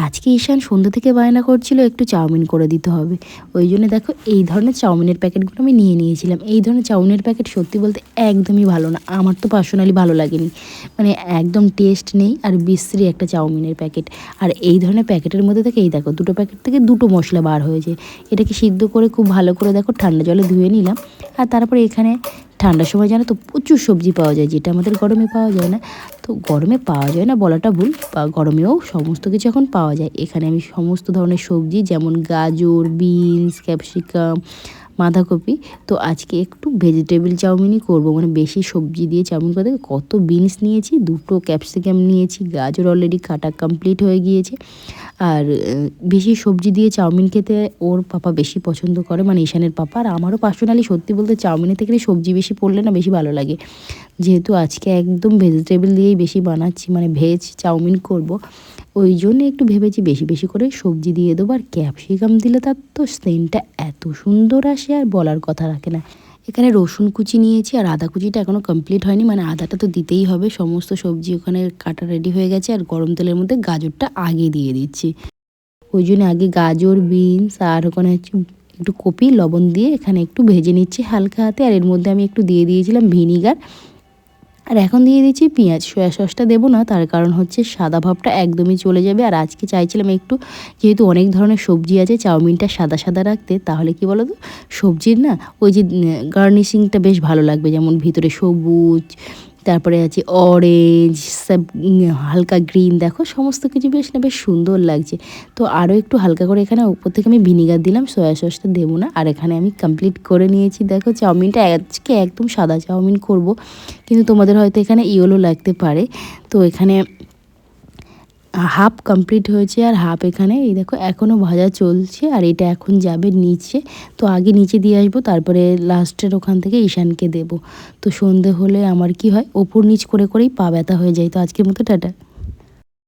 আজকে ঈশান সন্ধ্যা থেকে বায়না করছিল একটু চাউমিন করে দিতে হবে। ওই জন্য দেখো এই ধরনের চাউমিনের প্যাকেটগুলো আমি নিয়ে নিয়েছিলাম। এই ধরনের চাউমিনের প্যাকেট সত্যি বলতে একদমই ভালো না, আমার তো পার্সোনালি ভালো লাগেনি। মানে একদম টেস্ট নেই আর বিশ্রী একটা চাউমিনের প্যাকেট। আর এই ধরনের প্যাকেটের মধ্যে থেকে এই দেখো দুটো প্যাকেট থেকে দুটো মশলা বার হয়েছে। এটাকে সিদ্ধ করে খুব ভালো করে দেখো ঠান্ডা জলে ধুয়ে নিলাম। আর তারপরে এখানে ঠান্ডার সময় জানো তো প্রচুর সবজি পাওয়া যায়, যেটা আমাদের গরমে পাওয়া যায় না। তো গরমে পাওয়া যায় না বলাটা ভুল, বা গরমেও সমস্ত কিছু এখন পাওয়া যায়। এখানে আমি সমস্ত ধরনের সবজি যেমন গাজর, বিনস, ক্যাপসিকাম, বাঁধাকপি, তো আজকে একটু ভেজিটেবল চাউমিনই করব, মানে বেশি সবজি দিয়ে চাউমিন করতে। কত বিনস নিয়েছি, দুটো ক্যাপসিকাম নিয়েছি, গাজর অলরেডি কাটা কমপ্লিট হয়ে গিয়েছে। আর বেশি সবজি দিয়ে চাউমিন খেতে ওর পাপা বেশি পছন্দ করে, মানে ঈশানের পাপা। আর আমারও পার্সোনালি সত্যি বলতে চাউমিনের থেকে সবজি বেশি পড়লে না বেশি ভালো লাগে। যেহেতু আজকে একদম ভেজিটেবল দিয়েই বেশি বানাচ্ছি, মানে ভেজ চাউমিন করব, ওই জন্য একটু ভেবেছি বেশি বেশি করে সবজি দিয়ে দেবো। আর ক্যাপসিকাম দিলে তার তো সেন্টটা এত সুন্দর আসে আর বলার কথা রাখে না। এখানে রসুন কুচি নিয়েছি আর আদা কুচিটা এখনও কমপ্লিট হয়নি, মানে আদাটা তো দিতেই হবে। সমস্ত সবজি ওখানে কাটা রেডি হয়ে গেছে আর গরম তেলের মধ্যে গাজরটা আগে দিয়ে দিচ্ছি। ওই জন্য আগে গাজর, বিনস আর ওখানে হচ্ছে একটু কপি লবণ দিয়ে এখানে একটু ভেজে নিচ্ছি হালকা হাতে। আর এর মধ্যে আমি একটু দিয়ে দিয়েছিলাম ভিনিগার। আর এখন দিয়ে দিচ্ছি পেঁয়াজ। সয়া সসটা দেবো না, তার কারণ হচ্ছে সাদা ভাবটা একদমই চলে যাবে। আর আজকে চাইছিলাম একটু, যেহেতু অনেক ধরনের সবজি আছে, চাউমিনটা সাদা সাদা রাখতে, তাহলে কি বলো তো সবজির না ওই যে গার্নিশিংটা বেশ ভালো লাগবে। যেমন ভিতরে সবুজ, তারপরে আছে অরেঞ্জ, সব হালকা গ্রিন, দেখো সমস্ত কিছু বেশ না বেশ সুন্দর লাগছে। তো আরও একটু হালকা করে এখানে উপর থেকে আমি ভিনিগার দিলাম, সয়া সসটা দেবো না। আর এখানে আমি কমপ্লিট করে নিয়েছি। দেখো চাউমিনটা আজকে একদম সাদা চাউমিন করব, কিন্তু তোমাদের হয়তো এখানে ইয়েলো লাগতে পারে। তো এখানে হাফ কমপ্লিট হয়েছে আর হাফ এখানে এই দেখো এখনও ভাজা চলছে। আর এটা এখন যাবে নিচে, তো আগে নিচে দিয়ে আসবো, তারপরে লাস্টের ওখান থেকে ঈশানকে দেবো। তো সন্ধে হলে আমার কি হয়, ওপর নিচ করে করেই পা ব্যথা হয়ে যায়। তো আজকের মতো টাটা।